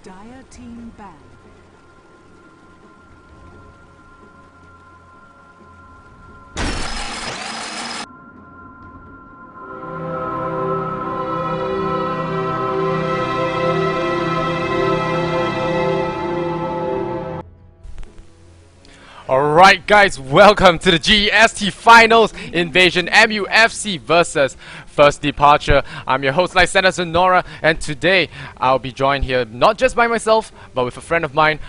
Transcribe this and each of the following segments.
Dire team ban. Alright guys, welcome to the GEST Finals Invasion MUFC versus First Departure. I'm your host Lysander Sonora, and today I'll be joined here not just by myself but with a friend of mine,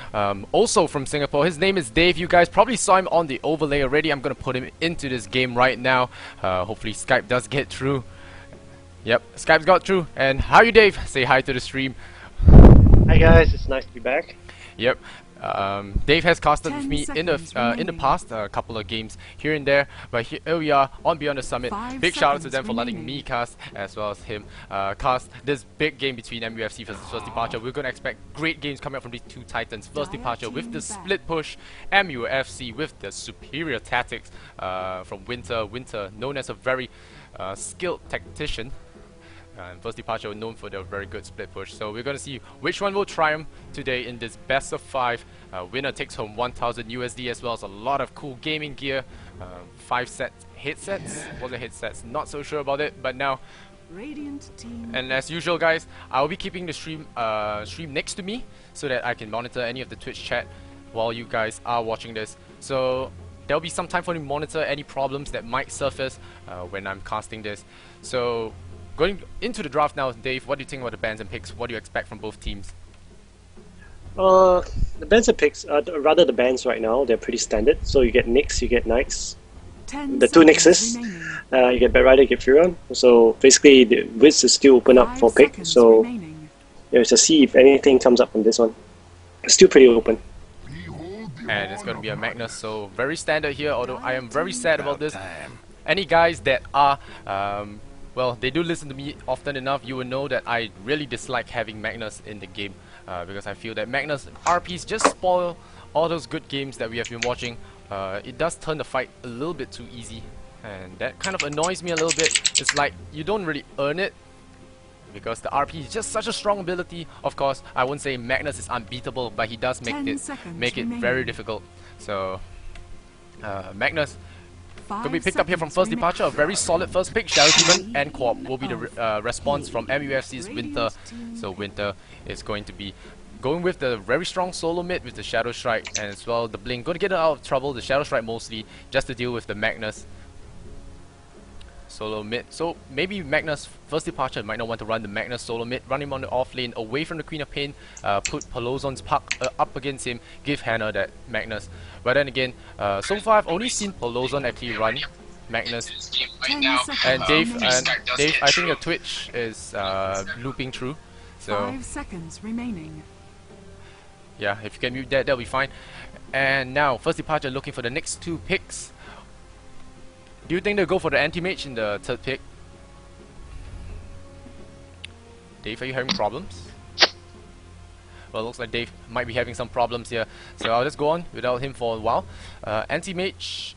also from Singapore. His name is Dave. You guys probably saw him on the overlay already. I'm gonna put him into this game right now. Hopefully Skype does get through. Yep, Skype's got through. And how are you, Dave? Say hi to the stream. Hi guys, it's nice to be back. Yep. Dave has casted with me in the past, a couple of games here and there, but here we are on Beyond the Summit. Big shout out to them for letting me cast as well as him cast this big game between MUFC versus First Departure. We're going to expect great games coming up from these two titans. First Departure with the split push, MUFC with the superior tactics from Winter. Winter, known as a very skilled tactician. First Departure were known for their very good split push. So we're going to see which one will triumph today in this best of 5. Winner takes home 1000 USD as well as a lot of cool gaming gear. 5 sets, headsets? Was it headsets? Not so sure about it, but now. Radiant team. And as usual guys, I'll be keeping the stream next to me so that I can monitor any of the Twitch chat while you guys are watching this. So there'll be some time for me to monitor any problems that might surface when I'm casting this. So going into the draft now, Dave, what do you think about the bans and picks? What do you expect from both teams? The bans and picks, rather the bans right now, they're pretty standard. So you get Nyx, you get Knights, the 2 Nyxes, you get Bad Rider, you get Furion. So basically the Wiz is still open up for pick. So there's a see if anything comes up from this one. It's still pretty open. And it's going to be a Magnus, so very standard here, although I am very sad about this. Any guys that are well, they do listen to me often enough, you will know that I really dislike having Magnus in the game because I feel that Magnus RPs just spoil all those good games that we have been watching. It does turn the fight a little bit too easy, and that kind of annoys me a little bit. It's like you don't really earn it because the RP is just such a strong ability. Of course, I wouldn't say Magnus is unbeatable, but he does make it very difficult. So Magnus could be picked up here from First Departure, a very solid first pick. Shadow Demon and Co-op will be the response from MUFC's Winter. So Winter is going to be going with the very strong solo mid with the Shadow Strike, and as well the Blink. Going to get out of trouble, the Shadow Strike mostly, just to deal with the Magnus. Solo mid. So maybe Magnus, First Departure might not want to run the Magnus solo mid, run him on the off lane, away from the Queen of Pain, put Pelozon's Puck up against him, give Hannah that Magnus. But then again, so far I've only seen Pelozon actually run Magnus. And Dave, I think your Twitch is looping through. So 5 seconds remaining. yeah, if you can mute that, that'll be fine. And now First Departure looking for the next 2 picks. Do you think they'll go for the anti-mage in the 3rd pick? Dave, are you having problems? Well, it looks like Dave might be having some problems here, so I'll just go on without him for a while. Anti-mage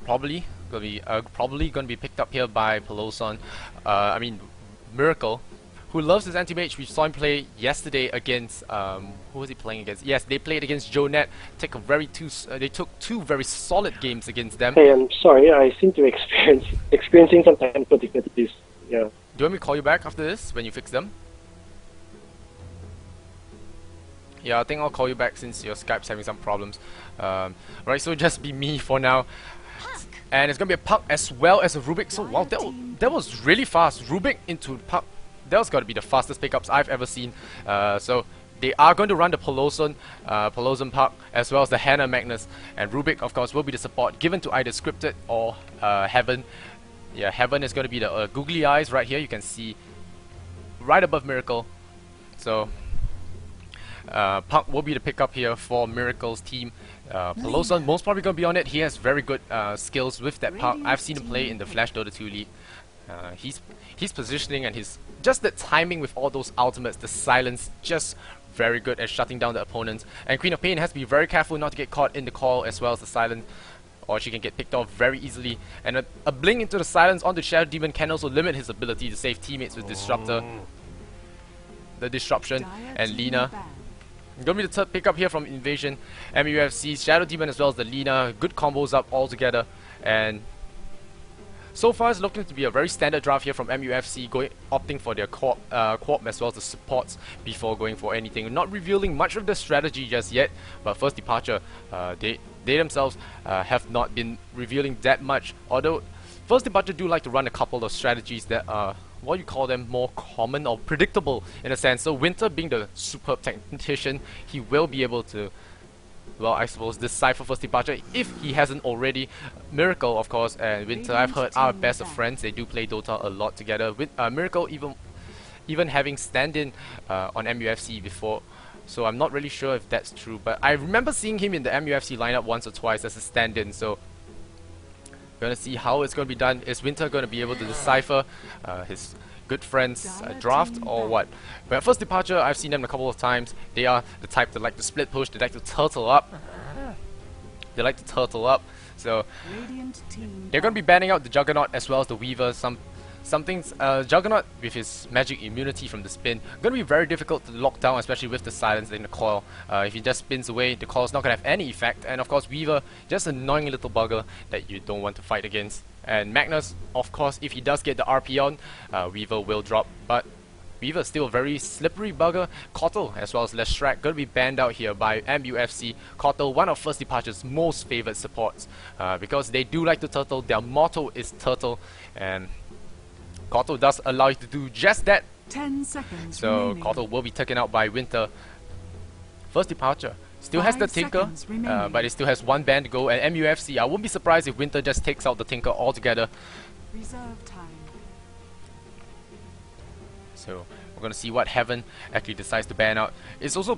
probably gonna be picked up here by Pelozon. I mean Miracle, who loves his anti-mage. We saw him play yesterday against who was he playing against? Yes, they played against Jonet. They took 2 very solid games against them. Hey, I'm sorry, I seem to be experiencing some technical difficulties. Yeah. Do you want me to call you back after this when you fix them? Yeah, I think I'll call you back since your Skype's having some problems. Right, so just be me for now. And it's gonna be a Puck as well as a Rubik. So wow, that was really fast. Rubik into Puck. That was gotta be the fastest pickups I've ever seen. So they are going to run the Pelozon Puck as well as the Hannah Magnus. And Rubik, of course, will be the support given to either Scripted or Heaven. Yeah, Heaven is going to be the googly eyes right here. You can see right above Miracle. So Puck will be the pickup here for Miracle's team. Pelozon most probably going to be on it. He has very good skills with that Puck. I've seen him play in the Flash Dota 2 League. His positioning and just the timing with all those ultimates, the silence, just very good at shutting down the opponents. And Queen of Pain has to be very careful not to get caught in the call as well as the silence, or she can get picked off very easily. And a blink into the silence onto Shadow Demon can also limit his ability to save teammates with Disruptor. The Disruption and Lina. Gonna be the third pickup here from Invasion. MUFC, Shadow Demon as well as the Lina. Good combos up all together. And so far it's looking to be a very standard draft here from MUFC, opting for their co-op as well as the supports before going for anything. Not revealing much of the strategy just yet, but First Departure, they themselves have not been revealing that much. Although First Departure do like to run a couple of strategies that are, what you call them, more common or predictable in a sense. So Winter being the superb tactician, he will be able to, well, I suppose, decipher First Departure if he hasn't already. Miracle, of course, and Winter, I've heard, are best of friends. They do play Dota a lot together. With Miracle even having stand-in on MUFC before, so I'm not really sure if that's true. But I remember seeing him in the MUFC lineup once or twice as a stand-in. So we're gonna see how it's gonna be done. Is Winter gonna be able to decipher his good friends draft or what? But First Departure, I've seen them a couple of times. They are the type that like to split push, they like to turtle up. So they're gonna be banning out the Juggernaut as well as the Weaver. Some things, Juggernaut with his magic immunity from the spin, gonna be very difficult to lock down, especially with the silence in the coil. If he just spins away, the coil's not gonna have any effect. And of course Weaver, just an annoying little bugger that you don't want to fight against. And Magnus, of course, if he does get the RP on, Weaver will drop. But Weaver is still a very slippery bugger. Kotl as well as Lestrak gonna be banned out here by MUFC. Kotl, one of First Departure's most favored supports, because they do like to turtle. Their motto is turtle, and Kotl does allow you to do just that. 10 seconds So remaining. Kotl will be taken out by Winter. First Departure still has the 5 Tinker, seconds remaining. but it still has one ban to go. And MUFC, I won't be surprised if Winter just takes out the Tinker altogether. Reserve time. So we're gonna see what Heaven actually decides to ban out. It's also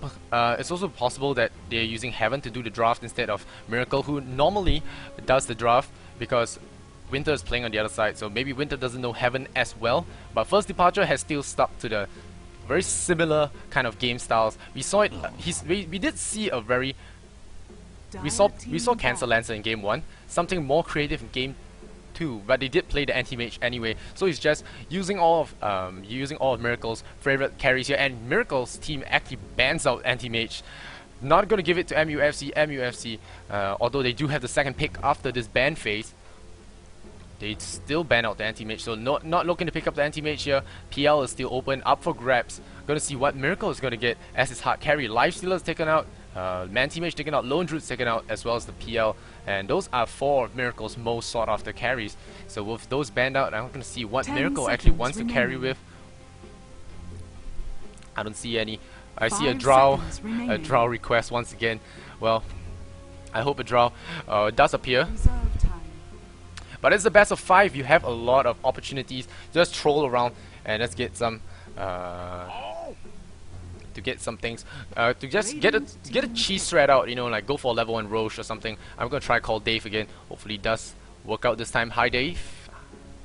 possible that they're using Heaven to do the draft instead of Miracle, who normally does the draft, because Winter is playing on the other side. So maybe Winter doesn't know Heaven as well. But First Departure has still stuck to the very similar kind of game styles. We saw it. We did see a very we saw Cancer Lancer in game 1, something more creative in game 2, but they did play the anti-mage anyway. So he's just using all of Miracle's favorite carries here, and Miracle's team actually bans out anti-mage. Not gonna give it to MUFC, although they do have the second pick after this ban phase. They still ban out the anti-mage, so not looking to pick up the anti-mage here. PL is still open, up for grabs. Gonna see what Miracle is gonna get as his hard carry. Lifestealer is taken out, anti-mage taken out, Lone Druid's taken out, as well as the PL. And those are 4 of Miracle's most sought after carries. So with those banned out, I'm gonna see what Miracle actually wants to carry with. I don't see any. I see a draw request once again. Well, I hope a draw does appear. Reserve time. But it's the best of 5. You have a lot of opportunities. Just troll around and let's get some things. To just get a cheese thread out. You know, like go for level 1 Roche or something. I'm gonna try call Dave again. Hopefully it does work out this time. Hi Dave.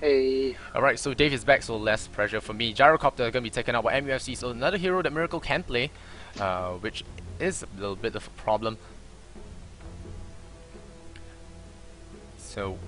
Hey. Alright, so Dave is back, so less pressure for me. Gyrocopter is gonna be taken out by MUFC. So another hero that Miracle can play, which is a little bit of a problem. So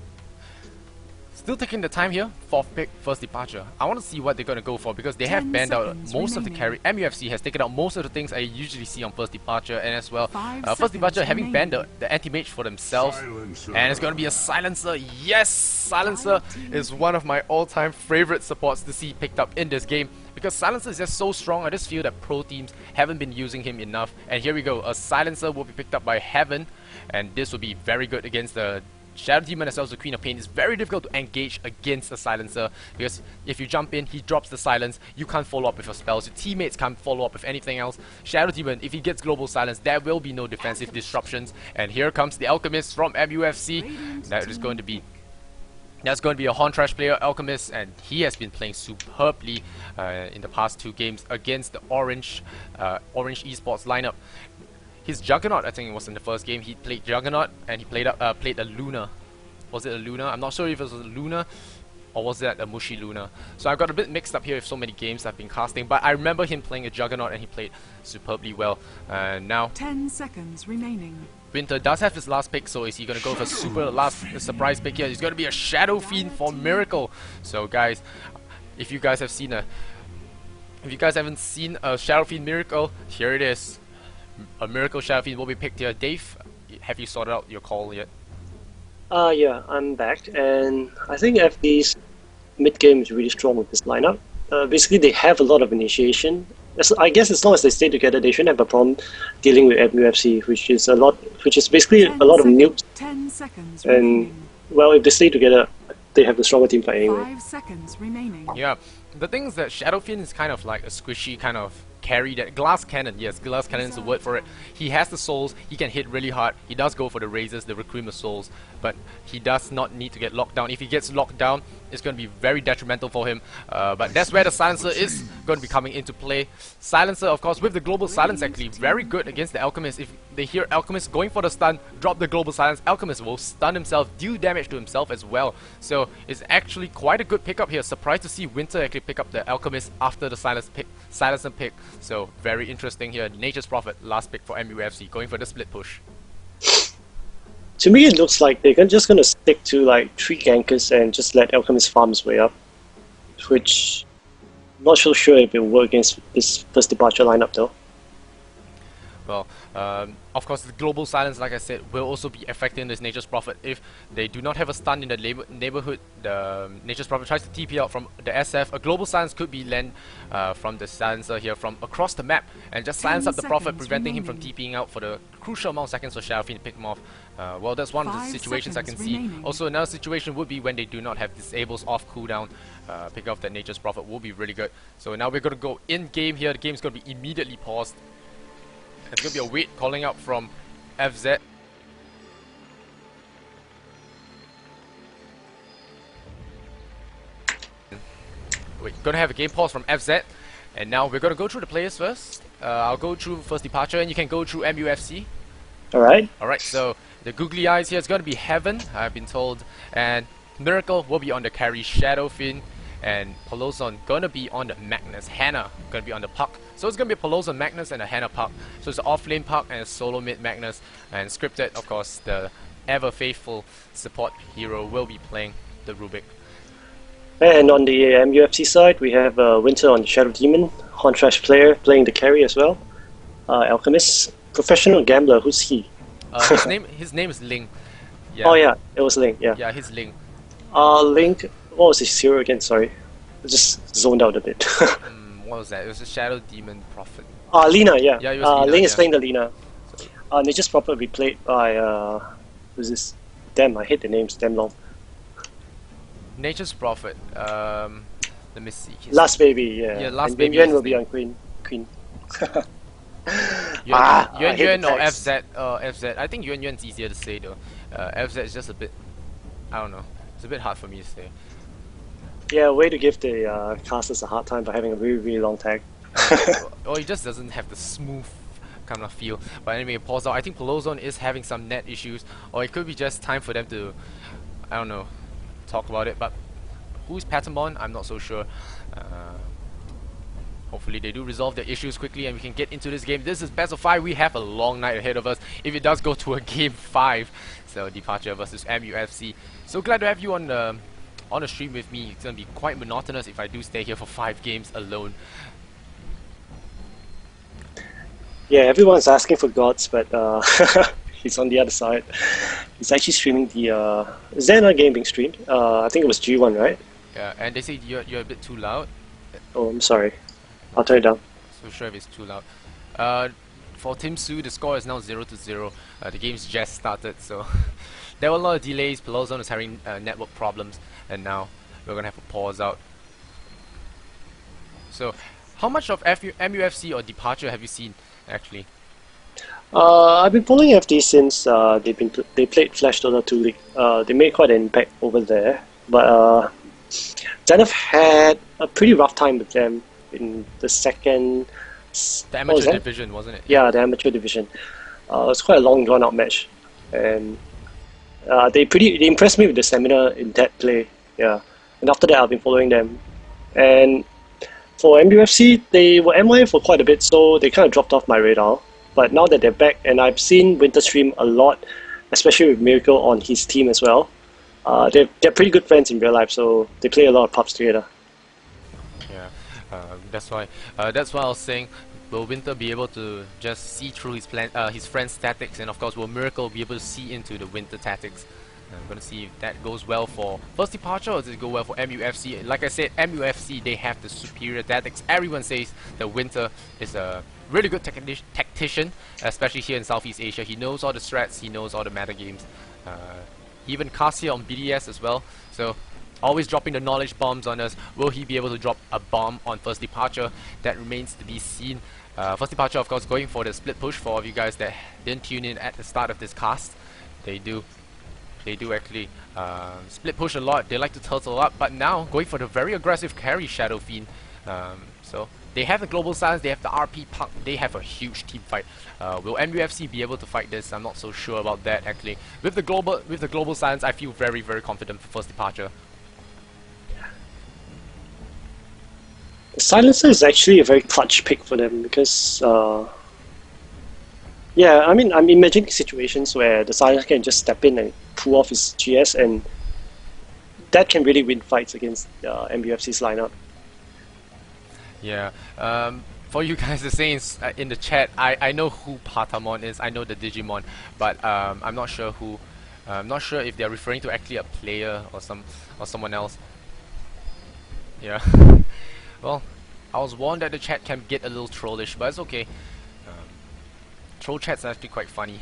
still taking the time here. 4th pick, First Departure. I want to see what they're going to go for, because they have banned out most of the carry. MUFC has taken out most of the things I usually see on First Departure, and as well, First Departure having banned the anti-mage for themselves. And it's going to be a Silencer. Yes! Silencer is one of my all-time favorite supports to see picked up in this game, because Silencer is just so strong. I just feel that pro teams haven't been using him enough. And here we go. A Silencer will be picked up by Heaven, and this will be very good against the Shadow Demon as well as the Queen of Pain. Is very difficult to engage against a Silencer, because if you jump in, he drops the silence, you can't follow up with your spells, your teammates can't follow up with anything else. Shadow Demon, if he gets global silence, there will be no defensive disruptions. And here comes the Alchemist from MUFC. That's going to be a Horn Trash player, Alchemist, and he has been playing superbly in the past 2 games against the Orange Esports lineup. His Juggernaut, I think it was in the first game, he played Juggernaut, and he played a Luna. Was it a Luna? I'm not sure if it was a Luna, or was that a Mushi Luna? So I got a bit mixed up here with so many games I've been casting, but I remember him playing a Juggernaut, and he played superbly well. Now 10 seconds remaining. Winter does have his last pick, so is he going to go for a surprise pick here? He's going to be a Shadow Fiend for Miracle. So guys, if you guys haven't seen a Shadow Fiend Miracle, here it is. A Miracle Shadow Fiend will be picked here. Dave, have you sorted out your call yet? Yeah, I'm back, and I think FD's mid game is really strong with this lineup. Basically, they have a lot of initiation. I guess as long as they stay together, they shouldn't have a problem dealing with MUFC, which is basically a lot of nukes. 10 seconds And remaining. well, if they stay together, they have the stronger team fight anyway. 5 seconds remaining. Yeah, the thing is that Shadow Fiend is kind of like a squishy kind of carry that glass cannon. Yes, glass cannon is the word for it. He has the souls, he can hit really hard, he does go for the razors, the recruitment souls, but he does not need to get locked down. If he gets locked down, it's going to be very detrimental for him, but that's where the silencer is going to be coming into play. Silencer, of course, with the global silence, actually very good against the Alchemist. If they hear Alchemist going for the stun, drop the global silence, Alchemist will stun himself, deal damage to himself as well. So it's actually quite a good pickup here. Surprised to see Winter actually pick up the Alchemist after the silencer pick. So very interesting here. Nature's Prophet, last pick for MUFC, going for the split push. To me, it looks like they're just going to stick to like 3 gankers and just let Alchemist farm his way up, which I'm not so sure if it will work against this first departure lineup though. Well, of course, the global silence, like I said, will also be affecting this Nature's Prophet. If they do not have a stun in the neighborhood, the Nature's Prophet tries to TP out from the SF. A global silence could be lent from the silencer here from across the map and just silence up the Prophet, preventing him from TPing out for the crucial amount of seconds for Shadow Fiend to pick him off. Well, that's one of the 5 situations I can seconds see. remaining. Also, another situation would be when they do not have disables off cooldown. Pick off that Nature's Prophet will be really good. So now we're going to go in-game here. The game's going to be immediately paused. It's going to be a wait calling out from FZ. We're going to have a game pause from FZ. And now we're going to go through the players first. I'll go through first departure and you can go through MUFC. Alright. Alright, so the googly eyes here is going to be Heaven, I've been told. And Miracle will be on the carry Shadow Fiend. And Pelozon gonna be on the Magnus. Hannah gonna be on the Puck. So it's gonna be a Pelozon Magnus and a Hannah Puck. So it's an off-lane Puck and a solo mid Magnus. And scripted, of course, the ever-faithful support hero will be playing the Rubik. And on the MUFC side, we have Winter on the Shadow Demon, Hontrash player playing the carry as well. Alchemist, professional gambler. Who's he? His name is Ling. Yeah. Oh yeah, it was Link. Yeah. Yeah, he's Ling. Link. What was his hero again? Sorry, I just zoned out a bit. What was that? It was a Shadow Demon Prophet. Lina. Yeah. Yeah, it was Lina, Link is yeah. playing the Lina. Nature's Prophet will be played by who's this? Damn, I hate the names. Damn long. Nature's Prophet. Let me see. Last Baby. Yeah. Yeah, Last and Baby Yuan is will his be name. on Queen. Yuan Yuan or FZ? FZ. I think Yuan's easier to say though. FZ is just a bit. I don't know. It's a bit hard for me to say. Yeah, way to give the casters a hard time by having a really, really long tag. Or he just doesn't have the smooth kind of feel. But anyway, pause out. I think Pelozon is having some net issues, or it could be just time for them to, I don't know, talk about it. But who's Patamon? I'm not so sure. Hopefully they do resolve their issues quickly and we can get into this game. This is best of 5. We have a long night ahead of us if it does go to a game 5. So Departure versus MUFC. So glad to have you on the stream with me. It's gonna be quite monotonous if I do stay here for 5 games alone. Yeah, everyone's asking for gods, but he's on the other side. He's actually streaming the. Is there another game being streamed? I think it was G1, right? Yeah, and they say you're a bit too loud. Oh, I'm sorry. I'll turn it down. So sure if it's too loud. For Tim Su, the score is now 0-0. The game's just started, so there were a lot of delays. Pelozon is having network problems, and now we're gonna have to pause out. So, how much of MUFC or Departure have you seen actually? I've been following FD since they played Flash Dota 2 League. They made quite an impact over there, but Zenith had a pretty rough time with them in the second. The amateur division, wasn't it? Yeah, the amateur division. It was quite a long drawn-out match, and they impressed me with the stamina in that play. Yeah, and after that I've been following them, and for MUFC they were MIA for quite a bit, so they kind of dropped off my radar. But now that they're back, and I've seen Winter stream a lot, especially with Miracle on his team as well. They're pretty good friends in real life, so they play a lot of pubs together. Yeah, that's why I was saying Will Winter be able to just see through his friend's tactics, and of course will Miracle be able to see into the Winter tactics? I'm gonna see if that goes well for First Departure or does it go well for MUFC. Like I said, MUFC, they have the superior tactics. Everyone says that Winter is a really good tactician, especially here in Southeast Asia. He knows all the strats, he knows all the meta games. Even Cassia on BDS as well. So always dropping the knowledge bombs on us. Will he be able to drop a bomb on First Departure? That remains to be seen. First Departure, of course, going for the split push. For all of you guys that didn't tune in at the start of this cast, they do actually split push a lot. They like to turtle up, but now going for the very aggressive carry Shadow Fiend. So they have the global silence, they have the RP puck, they have a huge team fight. Will MUFC be able to fight this? I'm not so sure about that actually. With the global silence, I feel very confident for First Departure. Silencer is actually a very clutch pick for them because, yeah, I mean, I'm imagining situations where the Silencer can just step in and pull off his GS, and that can really win fights against MUFC's lineup. Yeah, for you guys the saying in the chat, I know who Patamon is, I know the Digimon, but I'm not sure who. I'm not sure if they're referring to actually a player or someone else. Yeah. Well, I was warned that the chat can get a little trollish, but it's okay. Troll chats are actually quite funny.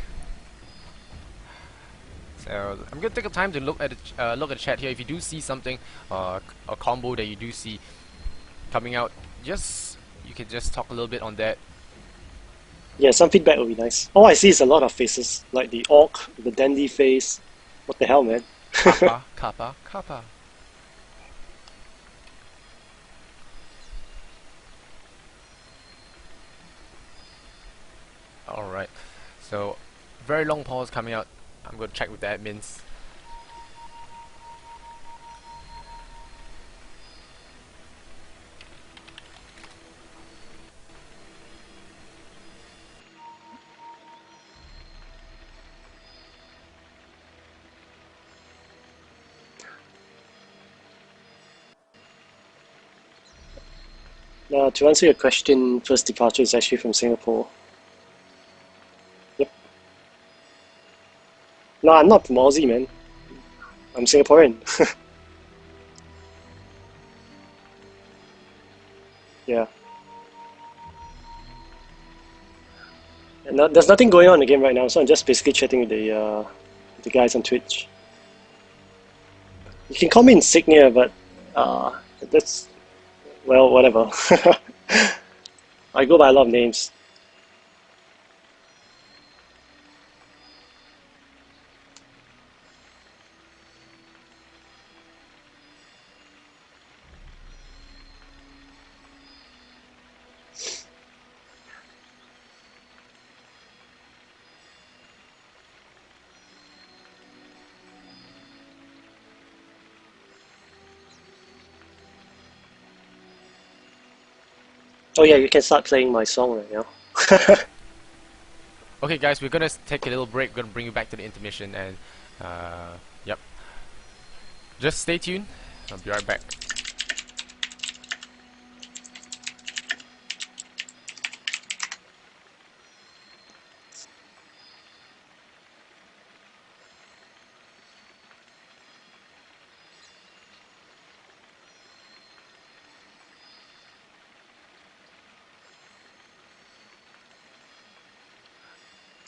So I'm gonna take a time to look at the chat here. If you do see something, a combo that you do see coming out, you can just talk a little bit on that. Yeah, some feedback would be nice. All I see is a lot of faces, like the orc, the dandy face. What the hell, man? Kappa, kappa, kappa. Alright, so very long pause coming out. I'm going to check with the admins. To answer your question, First Departure is actually from Singapore. Yep. No, I'm not from Aussie, man. I'm Singaporean. Yeah. And there's nothing going on in the game right now, so I'm just basically chatting with the guys on Twitch. You can call me Insignia, but that's, well, whatever. I go by a lot of names. Oh yeah, you can start playing my song right now. Okay guys, we're gonna take a little break. We're gonna bring you back to the intermission, and yep, just stay tuned. I'll be right back.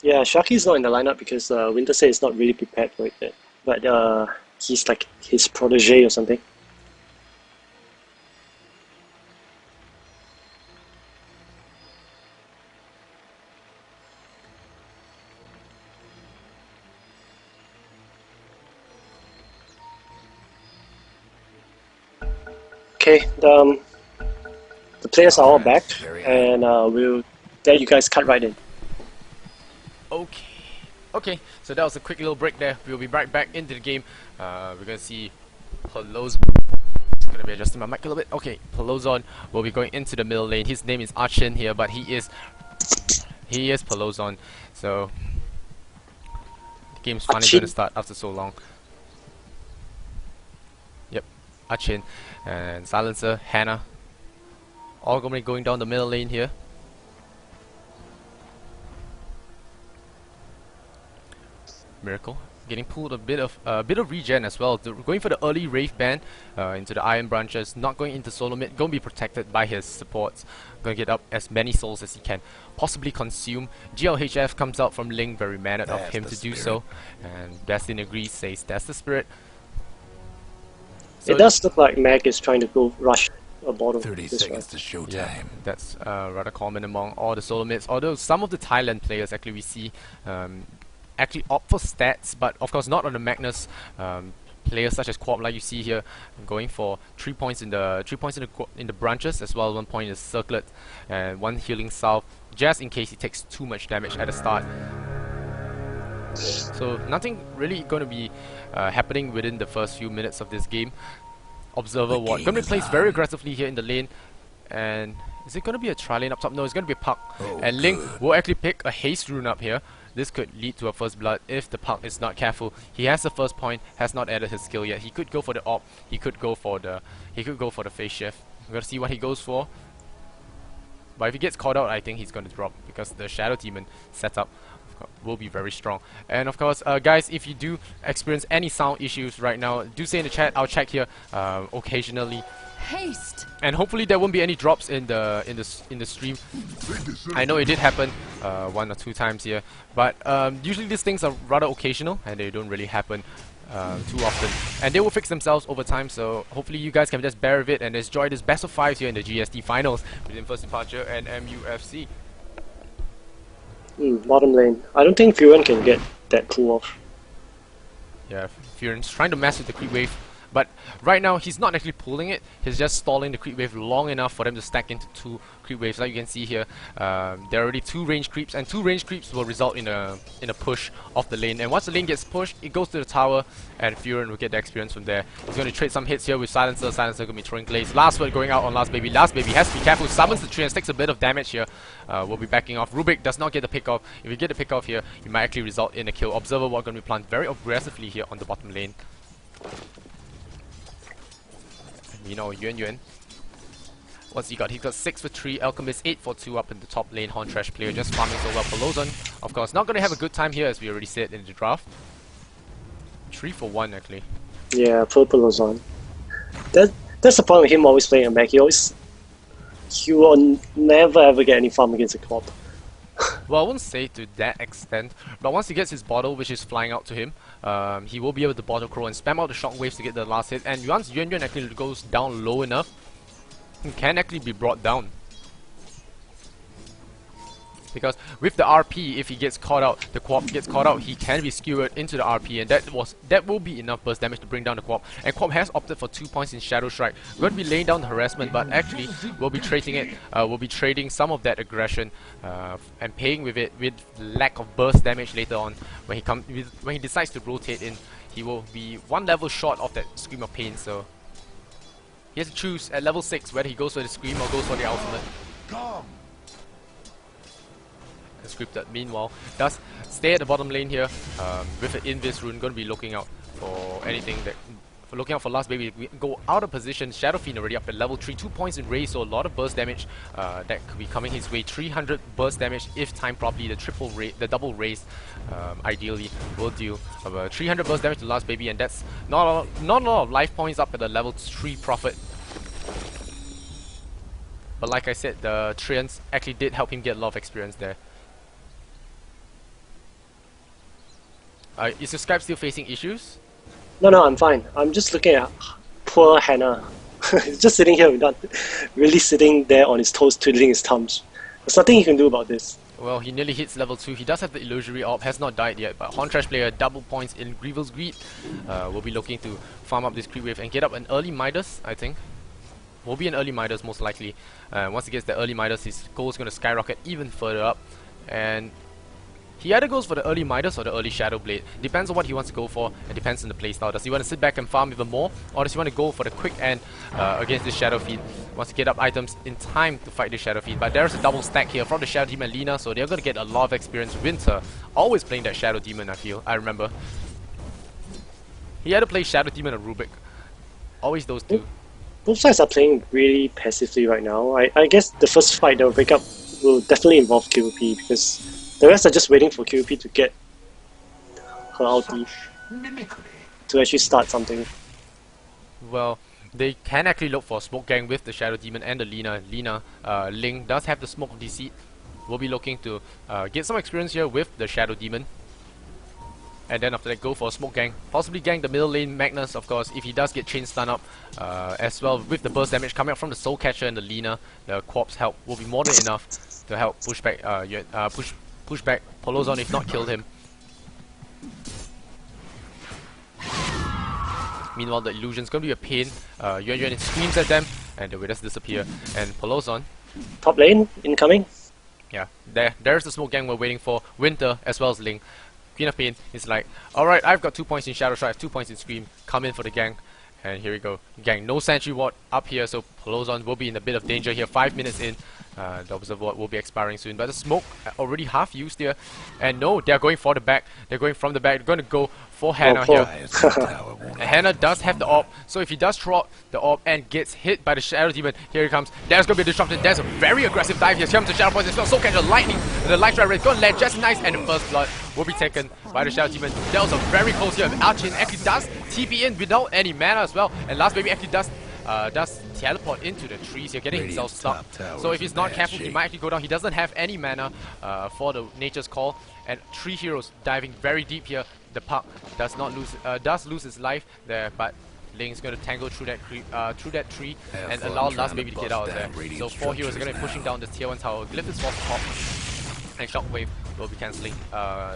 Yeah, Shaki's not in the lineup because Winter said he's not really prepared for it yet. But he's like his protege or something. Okay, the players are all back, and we'll let you guys cut right in. Okay, so that was a quick little break there. We'll be right back into the game. We're gonna see Pelozon. Just gonna be adjusting my mic a little bit. Okay, Pelozon will be going into the middle lane. His name is Achin here, but he is Pelozon. So the game's finally gonna start after so long. Yep, Achin and Silencer, Hannah, all gonna be going down the middle lane here. Miracle. Getting pulled a bit of regen as well. Going for the early Wraith Band into the Iron Branches, not going into solo mid, going to be protected by his supports. Going to get up as many souls as he can possibly consume. GLHF comes out from Ling, very mannered of him to do so. And Destin agrees, says that's the spirit. So it does look like Mag is trying to go rush a bottom. 30 seconds to showtime. Yeah, that's rather common among all the solo mids. Although some of the Thailand players actually we see actually opt for stats, but of course not on the Magnus. Players such as Quap, like you see here, going for 3 points in the branches as well. 1 point in the circlet, and 1 healing salve, just in case he takes too much damage at the start. So nothing really going to be happening within the first few minutes of this game. Observer Ward going to be placed very aggressively here in the lane, and is it going to be a tri-lane up top? No, it's going to be a puck, and Ling will actually pick a haste rune up here. This could lead to a first blood if the puck is not careful. He has the first point, has not added his skill yet. He could go for the op, he could go for the phase shift. We're gonna see what he goes for. But if he gets caught out, I think he's gonna drop because the Shadow Demon setup will be very strong. And of course, guys, if you do experience any sound issues right now, do say in the chat. I'll check here occasionally. Haste. And hopefully there won't be any drops in the stream. I know it did happen 1 or 2 times here, but usually these things are rather occasional and they don't really happen too often, and they will fix themselves over time. So hopefully you guys can just bear with it and enjoy this best of 5 here in the GST finals between First Departure and MUFC. Bottom lane. I don't think Furan can get that pull off. Yeah, Furan's trying to mess with the creep wave. But right now, he's not actually pulling it. He's just stalling the creep wave long enough for them to stack into 2 creep waves. Like you can see here, there are already 2 range creeps, and 2 range creeps will result in a push of the lane. And once the lane gets pushed, it goes to the tower, and Furan will get the experience from there. He's going to trade some hits here with Silencer. Silencer going to be throwing glaze. Last word going out on Last Baby. Last Baby has to be careful. Summons the tree and takes a bit of damage here. Will be backing off. Rubik does not get the pick off. If you get the pick off here, you might actually result in a kill. Observer Ward going to be planted very aggressively here on the bottom lane. You know, Yuan. What's he got? He got 6 for 3, Alchemist 8 for 2 up in the top lane. Horn Trash player just farming so well for Lozon. Of course, not going to have a good time here as we already said in the draft. 3 for 1 actually. Yeah, purple Lozon. That's the point with him always playing a mech. He will never ever get any farm against a Quap. Well, I wouldn't say to that extent, but once he gets his bottle, which is flying out to him, he will be able to bottle crow and spam out the shockwaves to get the last hit. And once Yuan actually goes down low enough, he can actually be brought down. Because with the RP, if he gets caught out, the Quap gets caught out, he can be skewered into the RP, and that will be enough burst damage to bring down the Quap. And Quap has opted for 2 points in Shadow Strike. We're going to be laying down the harassment, but actually we'll be trading it. We'll be trading some of that aggression and paying with it with lack of burst damage later on. When he decides to rotate in, he will be 1 level short of that Scream of Pain. So he has to choose at level 6 whether he goes for the Scream or goes for the ultimate. Scripted meanwhile does stay at the bottom lane here with an Invis rune. Going to be looking out for anything that looking out for Last Baby. We go out of position. Shadow Fiend already up at level 3, 2 points in raise, so a lot of burst damage that could be coming his way. 300 burst damage if timed properly. The double raise ideally will deal 300 burst damage to Last Baby, and that's not a lot of life points up at the level 3 Prophet. But like I said, the Treants actually did help him get a lot of experience there. Is your Skype still facing issues? No, I'm fine. I'm just looking at poor Hannah. He's just sitting here without really sitting there on his toes, twiddling his thumbs. There's nothing he can do about this. Well, he nearly hits level 2. He does have the Illusory Orb, has not died yet, but Horn Trash player double points in Grievel's Greed. Will be looking to farm up this creep wave and get up an early Midas, I think. Will be an early Midas most likely. Once he gets the early Midas, his goal is going to skyrocket even further up. And he either goes for the early Midas or the early Shadow Blade. Depends on what he wants to go for, and depends on the playstyle. Does he want to sit back and farm even more, or does he want to go for the quick end against this Shadow Fiend? Wants to get up items in time to fight this Shadow Fiend. But there's a double stack here from the Shadow Demon and Lina, so they're going to get a lot of experience. Winter, always playing that Shadow Demon, I remember. He had to play Shadow Demon and Rubik. Always those two. Both sides are playing really passively right now. I guess the first fight that will break up will definitely involve QP, because the rest are just waiting for QP to get her ulti to actually start something. Well, they can actually look for a smoke gang with the Shadow Demon and the Ling does have the Smoke of Deceit. We'll be looking to get some experience here with the Shadow Demon. And then after that, go for a smoke gang. Possibly gang the middle lane Magnus, of course, if he does get chain stun up. As well, with the burst damage coming up from the Soul Catcher and the Lina, the Corpse help will be more than enough to help push back push back Polozon, if not killed him. Meanwhile, the illusion's gonna be a pain. Yuan screams at them, and the Withers disappear. And Polozon, Top lane, incoming. yeah, there's the smoke gang we're waiting for. Winter as well as Ling. Queen of Pain is like, alright, I've got 2 points in Shadow Shot, I have 2 points in Scream, come in for the gang. And here we go. Gang, no Sentry Ward up here, so Polozon will be in a bit of danger here. 5 minutes in, the Observer Ward will be expiring soon. But the smoke already half used here. And no, they're going for the back. They're going from the back. They're going to go for Hannah here. Hannah does have the orb, so if he does throw out the orb and gets hit by the Shadow Demon, here he comes. There's going to be a disruption. There's a very aggressive dive here. Here comes the Shadow Poison as well. Soul Catcher lightning. The Light Strike is going to land just nice, and the first blood will be taken by the Shadow Demon. That was a very close here. Archin actually does TP in without any mana as well, and last baby actually does teleport into the trees here, getting himself stuck. So if he's not careful, he might actually go down. He doesn't have any mana for the Nature's Call, and 3 heroes diving very deep here. The Puck does lose his life there, but Ling's going to tangle through that tree and allow last baby to get out of there. So 4 heroes are going to be pushing down this tier 1 tower. Glyph is forced to pop, and Shockwave will be cancelling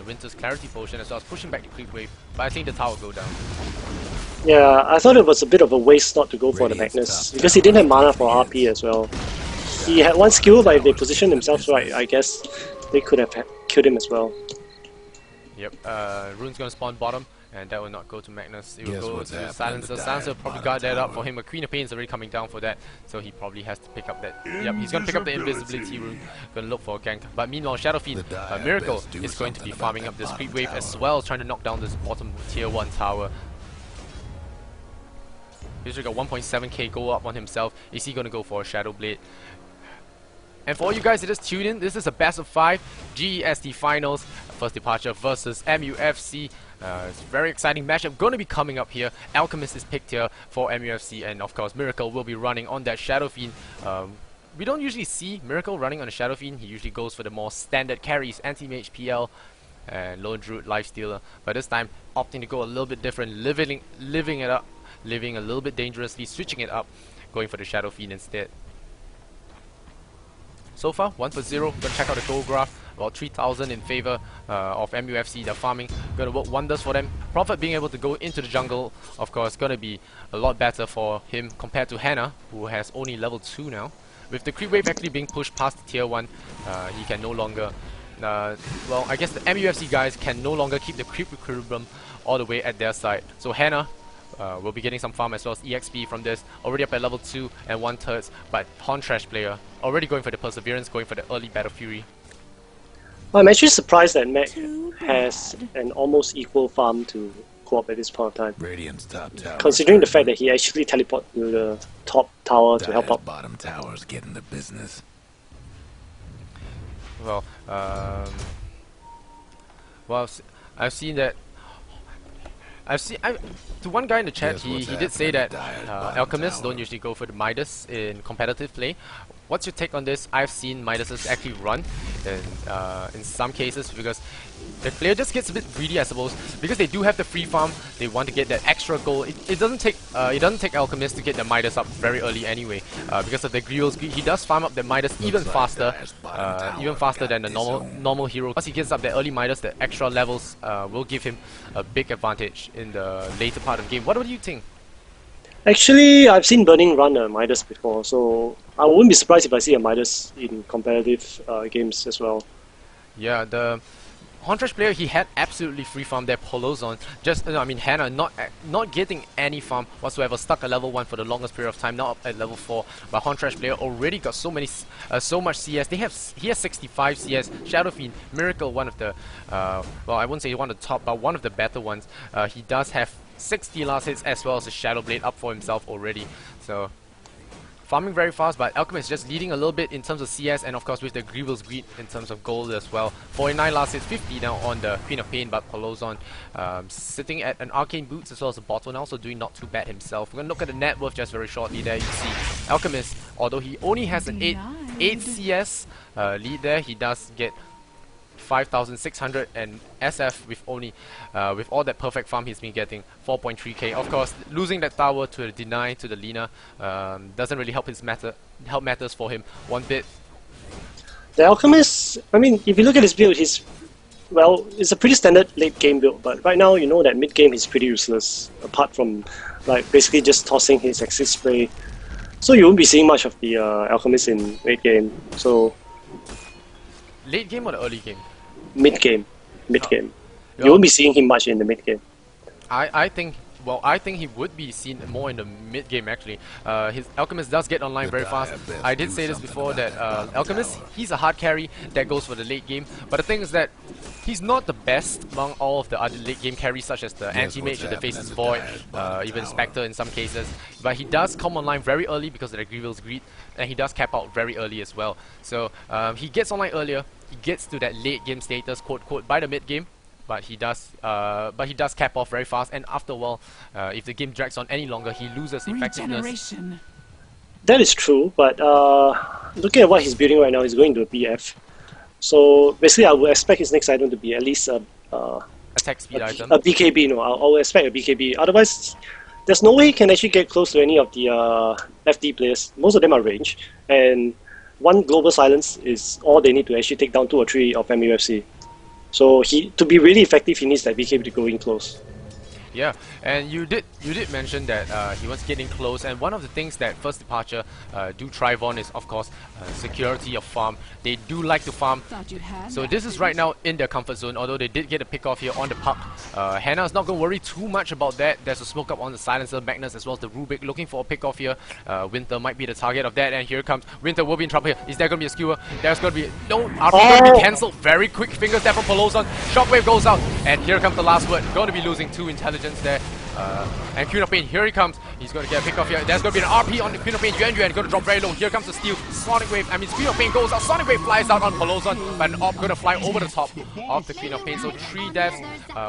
Winter's Clarity Potion as well as pushing back the Creep Wave. But I think the tower will go down. Yeah, I thought it was a bit of a waste not to go for the Magnus, because he didn't have mana for RP as well. He had one skill, but if they positioned themselves right, I guess they could have killed him as well. Yep, Rune's gonna spawn bottom, and that will not go to Magnus. It will go to Silencer. Silencer will probably guard that up for him. A Queen of Pain is already coming down for that, so he probably has to pick up that. Yep, he's gonna pick up the Invisibility Rune. Gonna look for a gank. But meanwhile, Shadow Fiend, Miracle is going to be farming up this creep wave as well, trying to knock down this bottom tier 1 tower. He's got 1.7k go up on himself. Is he gonna go for a Shadow Blade? And for all you guys that just tuned in, this is a best of 5 GEST finals. First Departure versus MUFC. It's a very exciting matchup going to be coming up here. Alchemist is picked here for MUFC, and of course Miracle will be running on that Shadow Fiend. We don't usually see Miracle running on a Shadow Fiend. He usually goes for the more standard carries, Anti-Mage, PL, and Lone Druid, Lifestealer. But this time, opting to go a little bit different, living it up, living a little bit dangerously, switching it up, going for the Shadow Fiend instead. So far, 1 for 0. Gonna check out the goal graph. About 3,000 in favor of MUFC. They're farming. Gonna work wonders for them. Prophet being able to go into the jungle, of course, gonna be a lot better for him compared to Hannah, who has only level 2 now. With the creep wave actually being pushed past the tier 1, he can no longer... well, I guess the MUFC guys can no longer keep the creep equilibrium all the way at their side. So Hannah will be getting some farm as well as EXP from this. Already up at level 2 and 1/3, but Horn Trash player already going for the Perseverance, going for the early Battle Fury. I'm actually surprised that Mac has an almost equal farm to Co-op at this point of time. Radiant's top tower. Considering the fact that he actually teleported to the top tower to help out. Bottom towers getting the business. Well, I've seen that. To one guy in the chat, he did say that Alchemists don't usually go for the Midas in competitive play. What's your take on this? I've seen Midases actually run in some cases because the player just gets a bit greedy, I suppose, because they do have the free farm. They want to get that extra gold. It doesn't take Alchemist to get the Midas up very early anyway, because of the Griel's greed. He does farm up the Midas even faster than the normal hero. Once he gets up the early Midas, the extra levels will give him a big advantage in the later part of the game. What do you think? Actually, I've seen Burning run a Midas before, so I wouldn't be surprised if I see a Midas in competitive games as well. Yeah, the Horntrash player, he had absolutely free farm there. Polozon, Hannah not getting any farm whatsoever, stuck at level 1 for the longest period of time, now up at level 4. But Horntrash player already got so much CS. He has 65 CS. Shadow Fiend, Miracle, one of the well, I wouldn't say one of the top, but one of the better ones. He does have 60 last hits as well as a Shadow Blade up for himself already. So farming very fast, but Alchemist just leading a little bit in terms of CS, and of course with the Grievel's Greed in terms of gold as well. 49 last hits, 50 now on the Queen of Pain, but Polozon sitting at an Arcane Boots as well as a bottle now, so doing not too bad himself. We're going to look at the net worth just very shortly there. You see Alchemist, although he only has an 8 CS lead there, he does get 5,600 and SF with only with all that perfect farm he's been getting 4.3k. Of course, losing that tower to the deny to the Lina doesn't really help matters for him one bit. The Alchemist, I mean, if you look at his build, it's a pretty standard late game build, but right now you know that mid game he's pretty useless, apart from like basically just tossing his exit spray. So you won't be seeing much of the Alchemist in late game. So late game or the early game? Mid game. You won't be seeing him much in the mid game. I think he would be seen more in the mid game actually. His Alchemist does get online very fast. I did say this before that Alchemist, he's a hard carry that goes for the late game. But the thing is that he's not the best among all of the other late game carries, such as the Anti-Mage that faces Void, even Spectre in some cases. But he does come online very early because of the Grievel's Greed, and he does cap out very early as well. So he gets online earlier. He gets to that late game status, quote quote, by the mid game. But he does cap off very fast, and after a while, if the game drags on any longer, he loses effectiveness. That is true, but looking at what he's building right now, he's going to a BF. So basically, I would expect his next item to be at least a attack speed item. A BKB. No, I would expect a BKB. Otherwise, there's no way he can actually get close to any of the FD players. Most of them are range, and one global silence is all they need to actually take down 2 or 3 of MUFC. So to be really effective, he needs that BKB to go in close. Yeah, and you did mention that he was getting close, and one of the things that First Departure do thrive on is, of course, security of farm. They do like to farm, so this is right now in their comfort zone, although they did get a pick off here on the puck. Hannah is not going to worry too much about that. There's a smoke up on the Silencer, Magnus as well as the Rubik looking for a pick off here. Winter might be the target of that, and here comes Winter will be in trouble here. Is there going to be a skewer? There's going to be no RP going to be cancelled. Very quick fingers there from Polozon. Shockwave goes out, and here comes the last word. Going to be losing 2 intelligence there. And Queen of Pain, here he comes. He's going to get a pick off here. There's going to be an RP on the Queen of Pain. Yuan going to drop very low. Here comes the steal. Sonic Wave. I mean, Queen of Pain goes out. Sonic Wave flies out on Polozon, but an AWP going to fly over the top of the Queen of Pain. So 3 deaths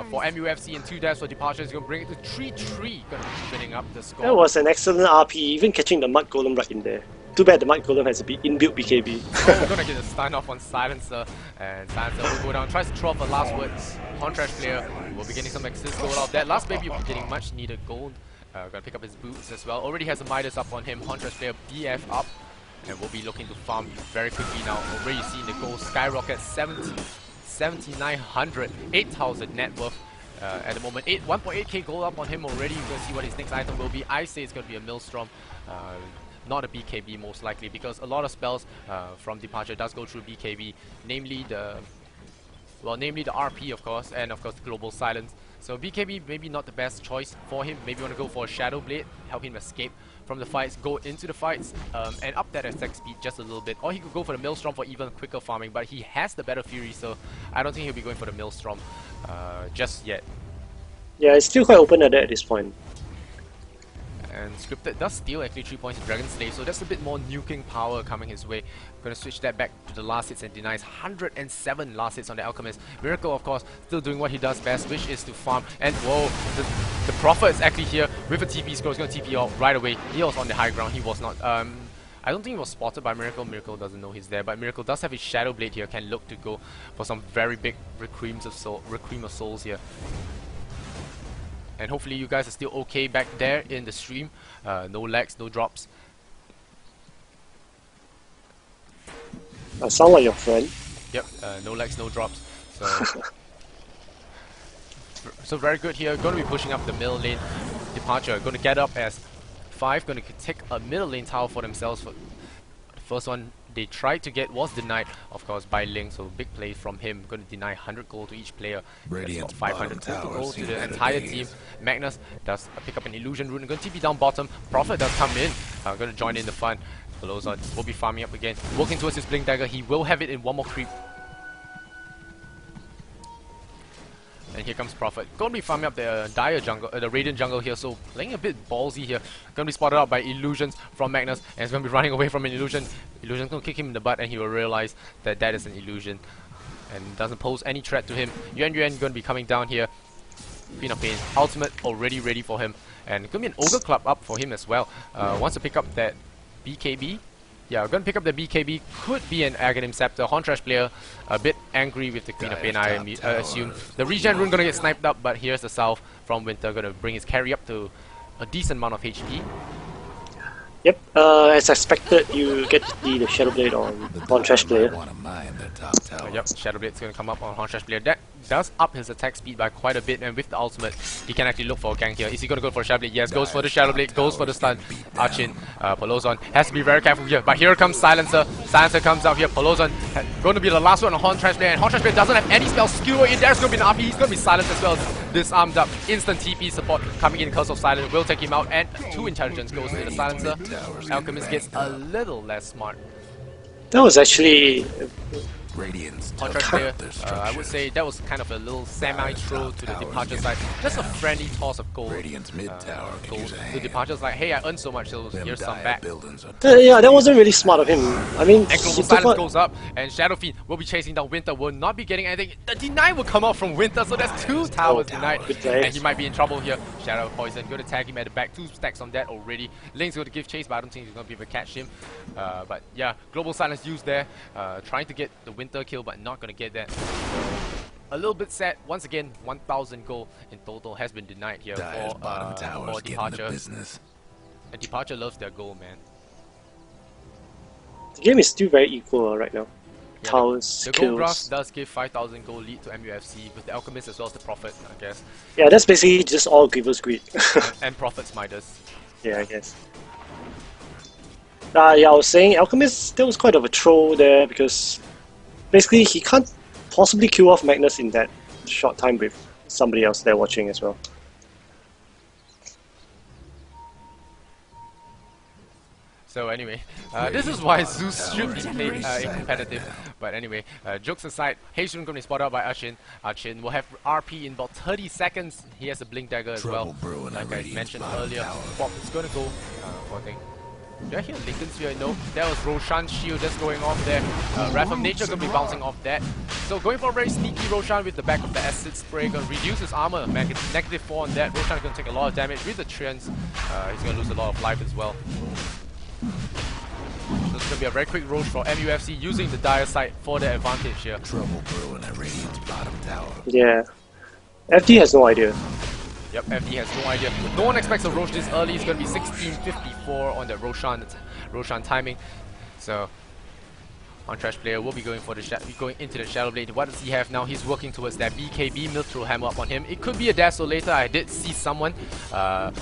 for MUFC and 2 deaths for Departure. He's going to bring it to 3-3. Going to be spinning up the score. That was an excellent RP, even catching the Mud Golem right in there. Too bad the Mud Golem has a inbuilt BKB. We're going to get a stun off on Silencer, and Silencer will go down. Tries to throw off a last word. Contrast player will be getting some excess gold out of that. Last baby will be getting much needed gold. Gonna pick up his boots as well. Already has a Midas up on him. Contrast player BF up, and we'll be looking to farm very quickly now. Already seeing the gold skyrocket 7,900, 8,000 net worth. At the moment, 1.8k gold up on him already. We're gonna see what his next item will be. I say it's gonna be a Maelstrom. Not a BKB most likely, because a lot of spells from Departure does go through BKB, namely the RP of course, and of course the Global Silence. So BKB maybe not the best choice for him. Maybe want to go for a Shadow Blade, help him escape from the fights, go into the fights, and up that attack speed just a little bit. Or he could go for the Maelstrom for even quicker farming, but he has the better Fury, so I don't think he'll be going for the Maelstrom just yet. Yeah, it's still quite open at this point. And Scripted does steal actually 3 points in Dragon Slave, so that's a bit more nuking power coming his way. Gonna switch that back to the last hits and denies 107 last hits on the Alchemist. Miracle, of course, still doing what he does best, which is to farm. And whoa, the Prophet is actually here with a TP scroll. He's gonna TP out right away. He was on the high ground, he was not. I don't think he was spotted by Miracle. Miracle doesn't know he's there, but Miracle does have his Shadow Blade here, can look to go for some very big Requiem of Souls here. And hopefully you guys are still okay back there in the stream. No lags, no drops. I sound like your friend. Yep, no lags, no drops. So, so very good here. Going to be pushing up the middle lane. Departure going to get up as 5. Going to take a middle lane tower for themselves. For the first one they tried to get was denied, of course, by Ling. So big play from him. Going to deny 100 gold to each player. That's about 500 gold to the entire team. Magnus does pick up an illusion rune. Going to TP down bottom. Prophet does come in. Going to join in the fun. Polozon will be farming up again. Working towards his Blink Dagger. He will have it in one more creep. And here comes Prophet. Gonna be farming up the Dire jungle, the Radiant jungle here, so playing a bit ballsy here. Gonna be spotted out by illusions from Magnus, and he's gonna be running away from an illusion. Illusion's gonna kick him in the butt, and he will realize that that is an illusion, and doesn't pose any threat to him. Yuan gonna be coming down here. Queen of Pain, ultimate already ready for him, and gonna be an Ogre Club up for him as well. Wants to pick up that BKB. Yeah, we're gonna pick up the BKB. Could be an Aghanim Scepter. Hontrash player a bit angry with the Queen of Pain, I assume. The regen rune gonna get sniped up, but here's the South from Winter, gonna bring his carry up to a decent amount of HP. Yep, as expected, you get to see the Shadow Blade on Trash player. Yep, Shadow Blade's gonna come up on Hontrash player. That does up his attack speed by quite a bit, and with the ultimate, he can actually look for a gank here. Is he gonna go for Shadow Blade? Yes, goes for the Shadow Blade, goes for the stun. Archin, Polozon has to be very careful here, but here comes Silencer. Silencer comes out here. Polozon going to be the last one on Hontrash player, and Hontrash player doesn't have any spell skewer in. There's gonna be an RP. He's gonna be silenced as well. Disarmed up, instant TP support coming in. Curse of Silence will take him out, and 2 intelligence goes to the Silencer. Alchemist gets a little less smart. That was actually Hontrash player, I would say that was kind of a little semi-throw to the departure side. Just a friendly toss of gold. Gold to departure side. Hey, I earned so much, so here's some back. yeah, that wasn't really smart of him. I mean, and Global Silence goes up, and Shadow Fiend will be chasing down Winter, will not be getting anything. The deny will come out from Winter, so there's 2 towers denied, and he might be in trouble here. Shadow Poison going to tag him at the back, 2 stacks on that already. Link's going to give chase, but I don't think he's going to be able to catch him. But yeah, Global Silence used there, trying to get the Winter kill, but not going to get that. A little bit sad. Once again, 1,000 gold in total has been denied here for Departure. And Departure loves their gold, man. the game is still very equal right now. Yeah, Towers, the kills. gold graph does give 5,000 gold lead to MUFC with the Alchemist as well as the Prophet, I guess. Yeah, that's basically just all Giver's Greed. And Prophet's Midas. Yeah, I guess. Yeah, I was saying Alchemist, there was quite of a troll there because basically he can't possibly kill off Magnus in that short time with somebody else there watching as well. So anyway, this is why Zeus should be played in competitive. But anyway, jokes aside, Heishun going to be spotted out by Archin. Archin will have RP in about 30 seconds. He has a Blink Dagger as well. Like I mentioned earlier, Bob is going to go for a thing. Did I hear Lincoln's here? No, that was Roshan's shield just going off there. Wrath of Nature going to be bouncing off that. So going for a very sneaky Roshan with the back of the Acid Spray. Going to reduce his armor, negative 4 on that. Roshan going to take a lot of damage with the Treants. He's going to lose a lot of life as well. So it's going to be a very quick Roche for MUFC using the Dire side for the advantage here. Trouble brewing at Radiant's bottom tower. Yeah. FD has no idea. Yep, FD has no idea. No one expects a Roche this early. It's going to be 16:54 on that Roshan timing. So, Hontrash player will be going for the going into the Shadow Blade. What does he have now? He's working towards that BKB Milthrow Hammer up on him. It could be a Desolator. I did see someone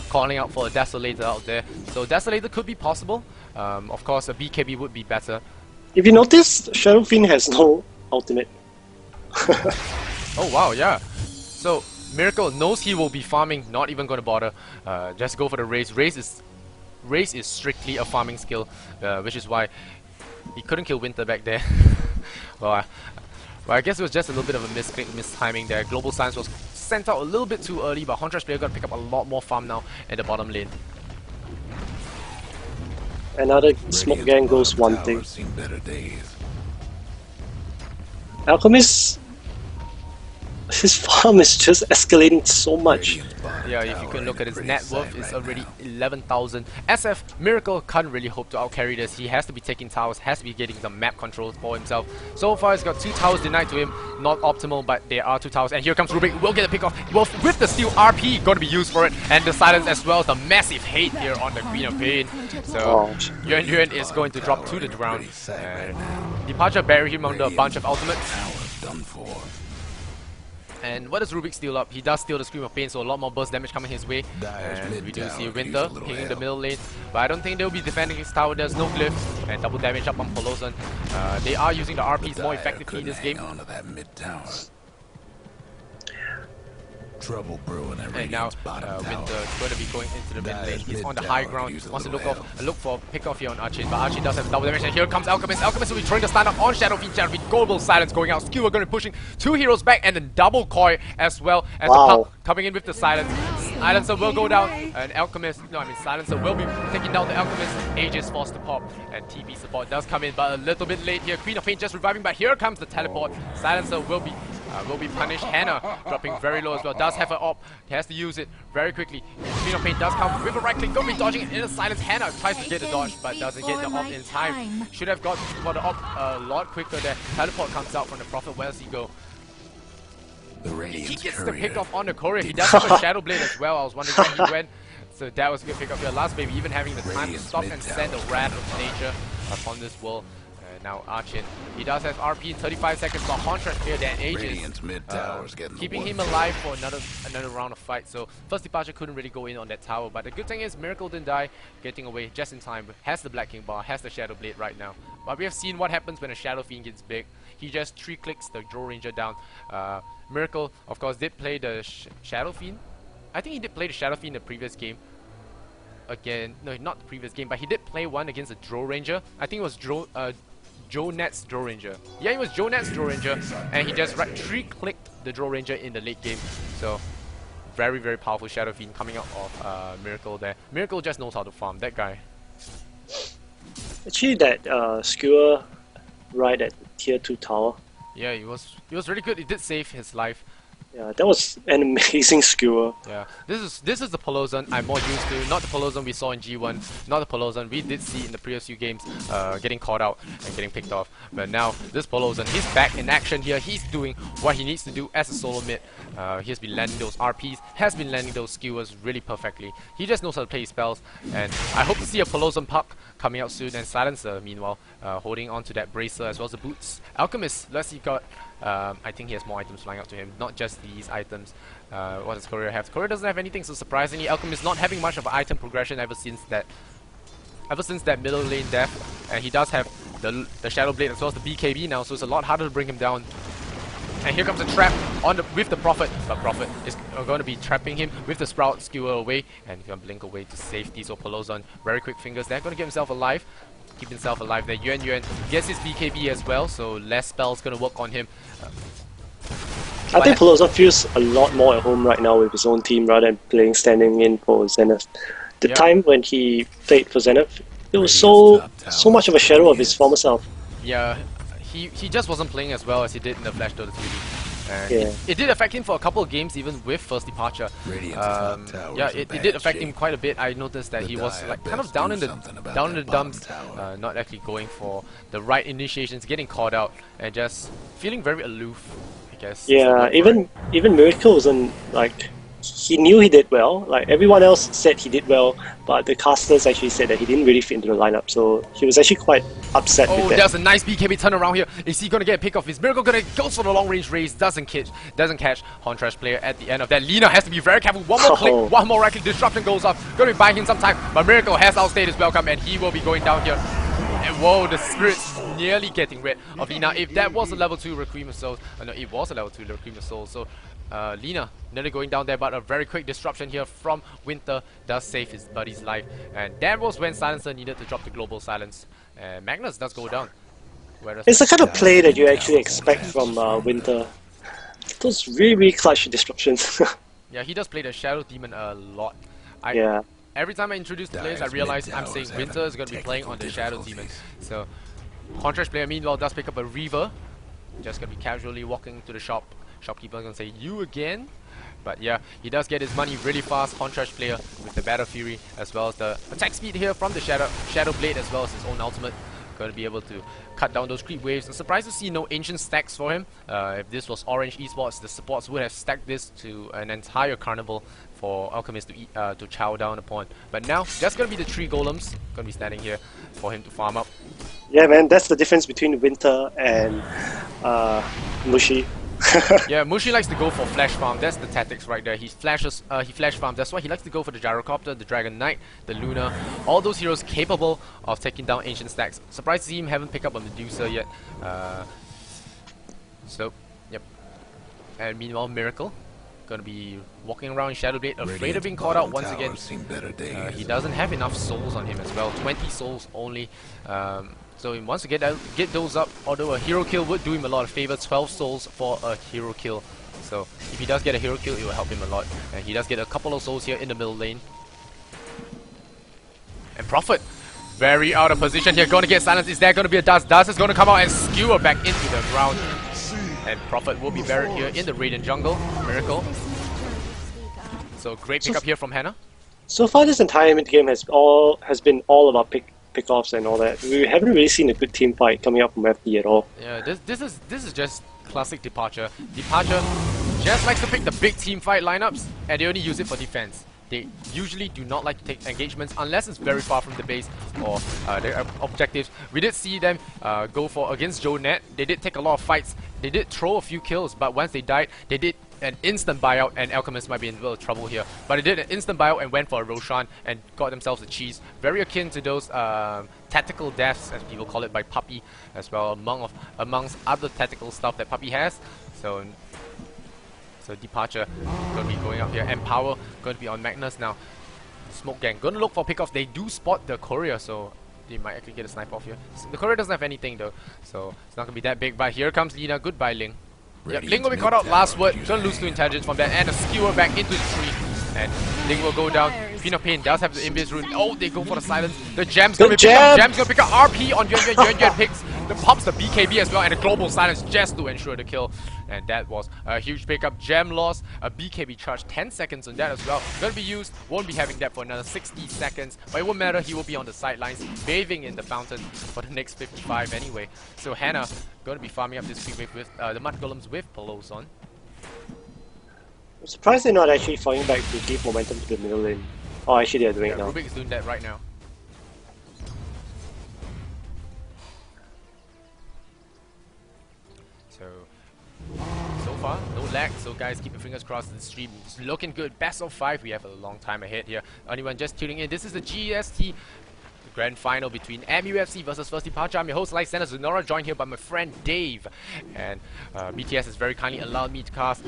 calling out for a Desolator out there. So Desolator could be possible. Of course, a BKB would be better. If you notice, Shadow Fiend has no ultimate. Oh wow, yeah. So Miracle knows he will be farming, not even going to bother. Just go for the raise. Raise is strictly a farming skill, which is why he couldn't kill Winter back there. well, I guess it was just a little bit of a misclick, mistiming there. Global Silence was sent out a little bit too early, but Hontrash player got to pick up a lot more farm now in the bottom lane. Another smoke gang goes one thing. Alchemist, his farm is just escalating so much. Yeah, if you can look at his net worth, it's already 11,000. SF, Miracle can't really hope to outcarry this. He has to be taking towers, has to be getting some map controls for himself. So far, he's got 2 towers denied to him. Not optimal, but there are 2 towers. And here comes Rubik, will get a pick off. Well, with the steel RP, going to be used for it. And the silence as well, the massive hate here on the Queen of Pain. So, Yuan is going to drop to the ground. Departure bury him under a bunch of ultimates. And what does Rubik steal up? He does steal the Scream of Pain, so a lot more burst damage coming his way. And we do see Winter hitting the middle lane. But I don't think they'll be defending his tower. There's no glyph. And double damage up on Polozon. They are using the RPs more effectively this game. Trouble brewing at And now Radiant's bottom tower. Winter going to be going into the mid lane. Dire's He's mid on the tower high could ground. use a Wants to little look for a pick off here on Archie, but Archie does have double damage. And here comes Alchemist. Alchemist will be throwing the stun up on Shadow Fiend. Shadow Fiend, global silence going out. Skewer going to be pushing 2 heroes back and then double Koi as well as the puck coming in with the silence. Silencer will go down, and Silencer will be taking down the Alchemist. Aegis forced to pop, and TP support does come in, but a little bit late here. Queen of Pain just reviving, but here comes the teleport. Silencer will be punished. Hannah dropping very low as well. Does have an op. He has to use it very quickly. Queen of Pain does come with a right click. Don't be dodging it in a silence. Hannah tries to get the dodge, but doesn't get the op in time. Should have got for the op a lot quicker there. Teleport comes out from the Prophet. Where does he go? He gets the pick off on the courier. He does have a Shadow Blade as well. I was wondering where he went. So that was a good pick up here. Last baby even having the time to stop and send a Wrath of Nature upon this world. Now Archin, he does have RP in 35 seconds, but contrast here that Aegis keeping him alive for another round of fight. So first departure couldn't really go in on that tower, but the good thing is Miracle didn't die, getting away just in time. Has the Black King Bar, has the Shadow Blade right now. But we have seen what happens when a Shadow Fiend gets big. He just 3 clicks the Drow Ranger down. Miracle, of course, did play the Shadow Fiend. I think he did play the Shadow Fiend in the previous game. Again, no, not the previous game, but he did play one against the Drow Ranger. I think it was Joe Net's Drow Ranger. Yeah, it was Joe Net's Drow Ranger, and he just 3-clicked the Drow Ranger in the late game. So, very, very powerful Shadow Fiend coming out of Miracle there. Miracle just knows how to farm, that guy. Actually, that skewer right at tier 2 tower. Yeah, he was really good. He did save his life. Yeah, that was an amazing skewer. Yeah, this is the Pelozan I'm more used to, not the Pelozan we saw in G1, not the Pelozan we did see in the previous few games, getting caught out and getting picked off. But now this Pelozan, he's back in action here. He's doing what he needs to do as a solo mid. He has been landing those RPs, has been landing those skewers really perfectly. He just knows how to play his spells, and I hope to see a Pelozan puck coming out soon. And Silencer, meanwhile, holding on to that bracer as well as the boots. Alchemist, let's see, got. I think he has more items flying out to him, not just these items. What does Courier have? Courier doesn't have anything, so surprisingly, Alchemist not having much of an item progression ever since that middle lane death. And he does have the Shadow Blade as well as the BKB now, so it's a lot harder to bring him down. And here comes a trap with the Prophet, but Prophet is going to be trapping him with the Sprout Skewer away, and he's going to blink away to safety. So Pelozan, very quick fingers there, going to get himself alive. Keep himself alive there. Yuan gets his BKB as well, so less spells gonna work on him. I think Pelozan feels a lot more at home right now with his own team rather than playing standing in for Zenith. The time when he played for Zenith, it was so much of a shadow of his former self. Yeah, he just wasn't playing as well as he did in the Flash Dota 3D. And Yeah. it did affect him for a couple of games even with first departure. Yeah, it did affect him quite a bit. I noticed that he was like kind of down in the dumps, not actually going for the right initiations, getting caught out, and just feeling very aloof, I guess. Yeah, even Miracle wasn't like, he knew he did well. Like everyone else said he did well, but the casters actually said that he didn't really fit into the lineup. So he was actually quite upset with that. There's a nice BKB turnaround here. Is he gonna get a pick off? Is Miracle gonna go for the long range raise? Doesn't catch Hontrash player at the end of that. Lina has to be very careful. One more click, one more right disruption goes up. Gonna be buying him some time, but Miracle has outstayed his welcome, and he will be going down here. And whoa, the Spirit's nearly getting rid of Lina. If that was a level 2 Requiem of Souls, no, it was a level 2 Requiem of Souls. So Lina nearly going down there, but a very quick disruption here from Winter does save his buddy's life. And that was when Silencer needed to drop the global silence. And Magnus does go down. It's the kind of play that you actually expect from Winter. Those really clutch disruptions. Yeah, he does play the Shadow Demon a lot. Every time I introduce the players, I realize I'm saying Winter is going to be playing on the Shadow Demon. So, Contrast player meanwhile does pick up a Reaver. Just going to be casually walking to the shop. Shopkeeper going to say, "You again?" But yeah, he does get his money really fast. Contrast player with the Battle Fury as well as the attack speed here from the Shadow Blade as well as his own ultimate. Going to be able to cut down those creep waves. I'm surprised to see no ancient stacks for him. If this was Orange Esports, the supports would have stacked this to an entire carnival for Alchemist to chow down upon. But now, just going to be the 3 golems going to be standing here for him to farm up. Yeah, man, that's the difference between Winter and Mushi. Yeah, Mushi likes to go for flash farm. That's the tactics right there. He flash farms. That's why he likes to go for the Gyrocopter, the Dragon Knight, the Luna. All those heroes capable of taking down ancient stacks. Surprised to see him haven't picked up a Medusa yet. Yep. And meanwhile, Miracle gonna be walking around in Shadow Blade, afraid of being caught out once again. He doesn't have enough souls on him as well, 20 souls only. So he wants to get those up, although a hero kill would do him a lot of favor. 12 souls for a hero kill. So if he does get a hero kill, it will help him a lot. And he does get a couple of souls here in the middle lane. And Prophet, very out of position here, going to get silenced. Is there going to be a Dust? Dust is going to come out and skewer back into the ground. And Prophet will be buried here in the Radiant jungle. Miracle. So great pickup here from Hannah. So far, this entire mid game has been all about pickoffs and all that. We haven't really seen a good team fight coming up from FD at all. Yeah, this is just classic Departure. Departure just likes to pick the big team fight lineups, and they only use it for defense. They usually do not like to take engagements unless it's very far from the base or their objectives. We did see them go for against Joe Net. They did take a lot of fights. They did throw a few kills, but once they died, they did an instant buyout, and Alchemist might be in a little trouble here. But they did an instant buyout and went for a Roshan and got themselves a cheese. Very akin to those tactical deaths, as people call it, by Puppy as well, amongst other tactical stuff that Puppy has. So Departure going to be going up here, and Power going to be on Magnus now. Smoke Gang going to look for pickoffs. They do spot the courier, so they might actually get a snipe off here. The courier doesn't have anything though, so it's not going to be that big. But here comes Lina. Goodbye, Ling. Yep, Ling will be caught out. Last word. Gonna lose 2 intelligence from that, and a skewer back into the tree. And Ling will go down. Queen of Pain does have the Invis rune. Oh, they go for the silence. The Gem's gonna pick up. Gem's gonna pick up RP on Yuan picks. The pops the BKB as well, and a global silence just to ensure the kill. And that was a huge pickup. Gem lost a BKB charge, 10 seconds on that as well. Gonna be used. Won't be having that for another 60 seconds. But it won't matter. He will be on the sidelines, bathing in the fountain for the next 55 anyway. So Hannah gonna be farming up this creep wave with the Mud Golems with Polos on. I'm surprised they're not actually falling back to give momentum to the middle lane. Oh, actually they're doing it now. Rubik is doing that right now. So far, no lag, so guys, keep your fingers crossed. The stream is looking good. Best of 5, we have a long time ahead here. Anyone just tuning in, this is the GEST Grand Final between MUFC versus First Departure. I'm your host, Lysander Zenora, joined here by my friend Dave. And BTS has very kindly allowed me to cast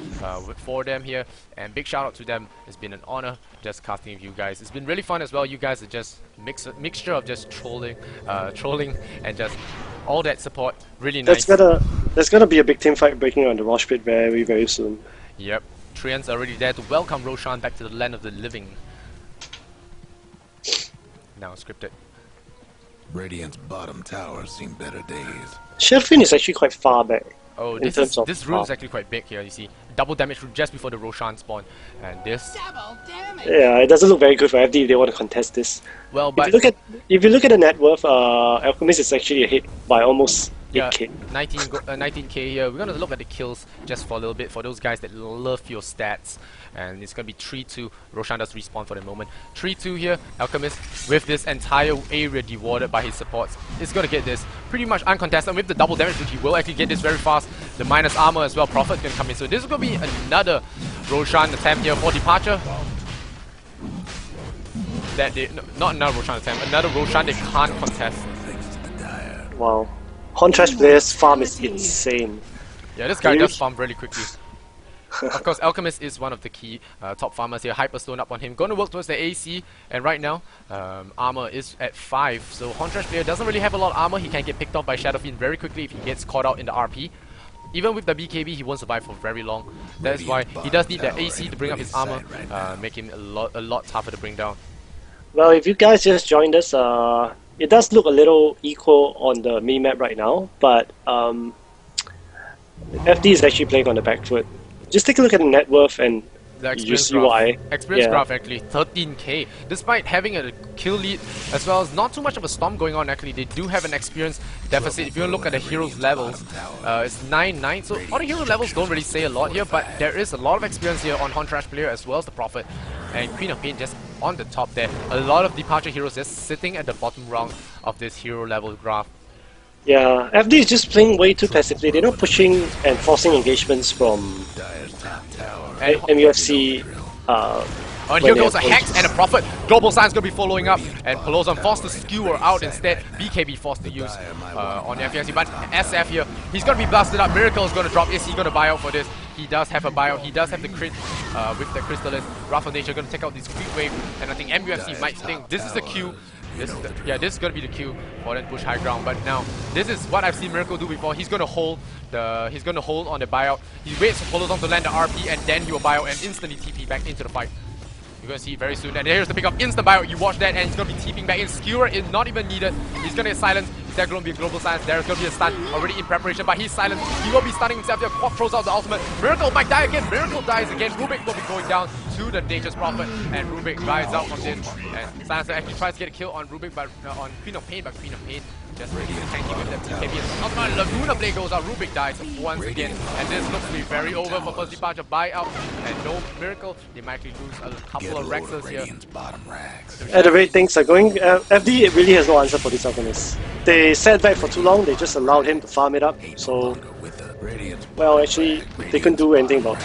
for them here. And big shout out to them. It's been an honor just casting with you guys. It's been really fun as well. You guys are just mixture of just trolling and just all that support. Really nice. There's gonna be a big team fight breaking out on the Rosh Pit very, very soon. Yep. Trians are already there to welcome Roshan back to the land of the living. Now scripted. Radiant's bottom tower seen better days. Shelfin is actually quite far back. Oh, this rune is actually quite big here, you see. Double damage rune just before the Roshan spawn. And this... Double damage! Yeah, it doesn't look very good for FD if they want to contest this. Well, but... If you look at the net worth, Alchemist is actually ahead by almost 8k. 19k here. We're gonna look at the kills just for a little bit for those guys that love your stats. And it's gonna be 3-2. Roshan does respawn for the moment. 3-2 here. Alchemist with this entire area dewarded by his supports is gonna get this pretty much uncontested with the double damage, which he will actually get this very fast. The minus armor as well. Prophet's gonna come in. So this is gonna be another Roshan attempt here for Departure. Not another Roshan attempt. Another Roshan they can't contest. Wow. Contrast players' farm is insane. Yeah, this guy does farm really quickly. Of course, Alchemist is one of the key top farmers here. Hyperstone up on him. Going to work towards the AC, and right now, armor is at 5. So Contrast player doesn't really have a lot of armor. He can get picked off by Shadow Fiend very quickly if he gets caught out in the RP. Even with the BKB, he won't survive for very long. That's why he does need that AC to bring up his armor, make him a lot tougher to bring down. Well, if you guys just joined us, it does look a little equal on the mini-map right now, but FD is actually playing on the back foot. Just take a look at the net worth and you see why. Experience graph actually, 13k. Despite having a kill lead as well as not too much of a storm going on actually, they do have an experience deficit. If you look at the heroes levels, it's 9-9. So all the hero levels don't really say a lot here, but there is a lot of experience here on Hontrash player as well as the Prophet. And Queen of Pain just on the top there. A lot of Departure heroes just sitting at the bottom round of this hero level graph. Yeah, FD is just playing way too passively. They're not pushing and forcing engagements from MUFC. And here goes a Hex and a Prophet. Global Sign's gonna be following up, and Pelozon forced to skewer out instead. BKB forced to use on FFC, but SF here, he's gonna be blasted up. Miracle is gonna drop. Is he gonna buy out for this? He does have a buyout. He does have the crit with the Crystallis. Wrath of Nature going to take out this creep wave, and I think MUFC might think this is the Q. This is going to be the Q for them to push high ground. But now, this is what I've seen Miracle do before. He's going to hold on the buyout. He waits for Polozon to land the RP, and then he will buyout and instantly TP back into the fight. You're going to see it very soon. And here's the pickup, instant buyout. You watch that, and he's going to be TPing back in. Skewer is not even needed. He's going to get silenced. Is there going to be a global silence? There's going to be a stun already in preparation, but he's silenced. He will be stunning himself here. Quaff throws out the ultimate. Miracle might die again. Miracle dies again. Rubik will be going down to the Nature's Prophet, and Rubik rides out from this. And Silencer actually tries to get a kill on Rubik, but on Queen of Pain, but Queen of Pain just really tanky with that TKB. Ultimate Laguna Blade goes out. Rubik dies once again, and this looks to be very over for first departure. Buyout and no Miracle. They might actually lose a couple of Rexes here. At the rate things are going, FD really has no answer for this Alchemist. They sat back for too long, they just allowed him to farm it up, so... Well, actually, they couldn't do anything about it.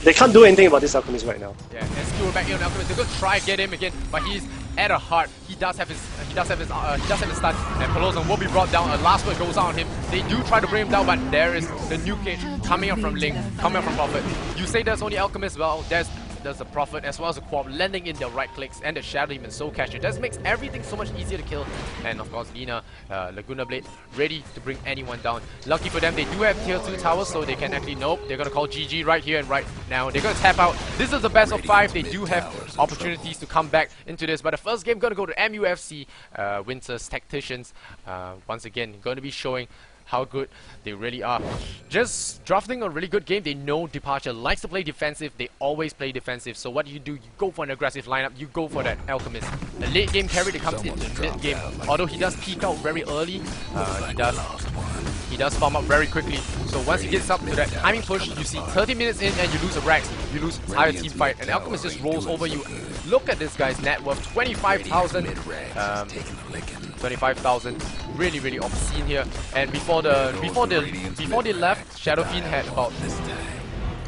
They can't do anything about this Alchemist right now. Yeah, and Skewer back here on Alchemist. They're going to try and get him again, but he's at a heart. He does have his stun, and Polozon will be brought down. A last word goes out on him. They do try to bring him down, but there is the new cage coming up from Link, coming up from Prophet. You say there's only Alchemist, well, there's the Prophet as well as the Quab landing in their right clicks, and the Shadow Demon so catch. It just makes everything so much easier to kill. And of course, Lina, Laguna Blade, ready to bring anyone down. Lucky for them, they do have tier 2 towers, so they can actually, nope, they're gonna call GG right here and right now. They're gonna tap out. This is the best of 5. They do have opportunities to come back into this, but the first game gonna go to MUFC, Winter's Tacticians. Once again, gonna be showing how good they really are. Just drafting a really good game. They know Departure likes to play defensive. They always play defensive. So what do? You go for an aggressive lineup. You go for that Alchemist. A late game carry that comes into mid game. Although he does peak out very early, he does farm up very quickly. So once he gets up to that timing push, you see 30 minutes in and you lose a Rex. You lose entire team fight, and Alchemist just rolls over you. Look at this guy's net worth, 25,000. 25,000, really obscene here. And before they left, Shadow Fiend had about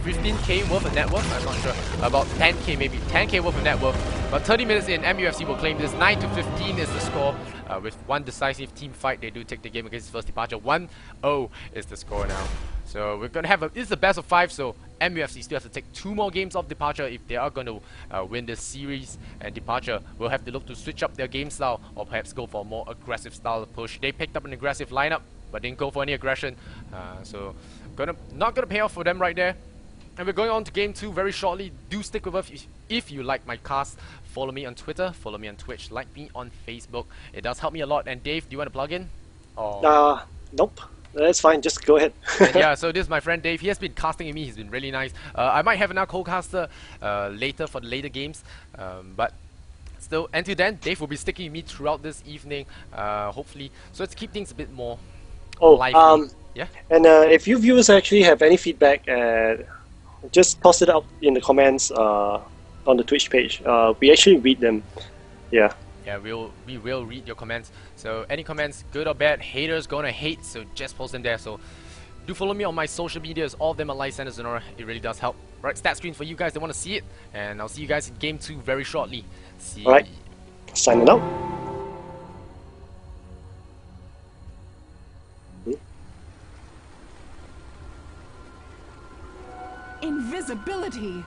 15k worth of net worth. I'm not sure, about 10k maybe, 10k worth of net worth. But 30 minutes in, MUFC will claim this. 9-15 is the score. With one decisive team fight, they do take the game against First Departure. 1-0 is the score now. So we're gonna have this is the best of 5. So MUFC still has to take 2 more games off Departure if they are going to win this series, and Departure will have to look to switch up their game style or perhaps go for a more aggressive style of push. They picked up an aggressive lineup but didn't go for any aggression, so not gonna pay off for them right there. And we're going on to game 2 very shortly. Do stick with us if you like my cast. Follow me on Twitter, follow me on Twitch, like me on Facebook. It does help me a lot. And Dave, do you want to plug in? Or Nope. That's fine, just go ahead. yeah, so this is my friend Dave. He has been casting with me. He's been really nice. I might have another co-caster later for the later games, but still, until then, Dave will be sticking with me throughout this evening, hopefully. So let's keep things a bit more lively. Yeah. And if you viewers actually have any feedback, just toss it out in the comments on the Twitch page. We actually read them. Yeah. Yeah, we will read your comments. So any comments, good or bad, haters gonna hate, so just post them there. So do follow me on my social medias. All of them are Lysander Zenora. It really does help. Right, stat screen for you guys that want to see it. And I'll see you guys in game 2 very shortly. See. Alright, signing out. Invisibility.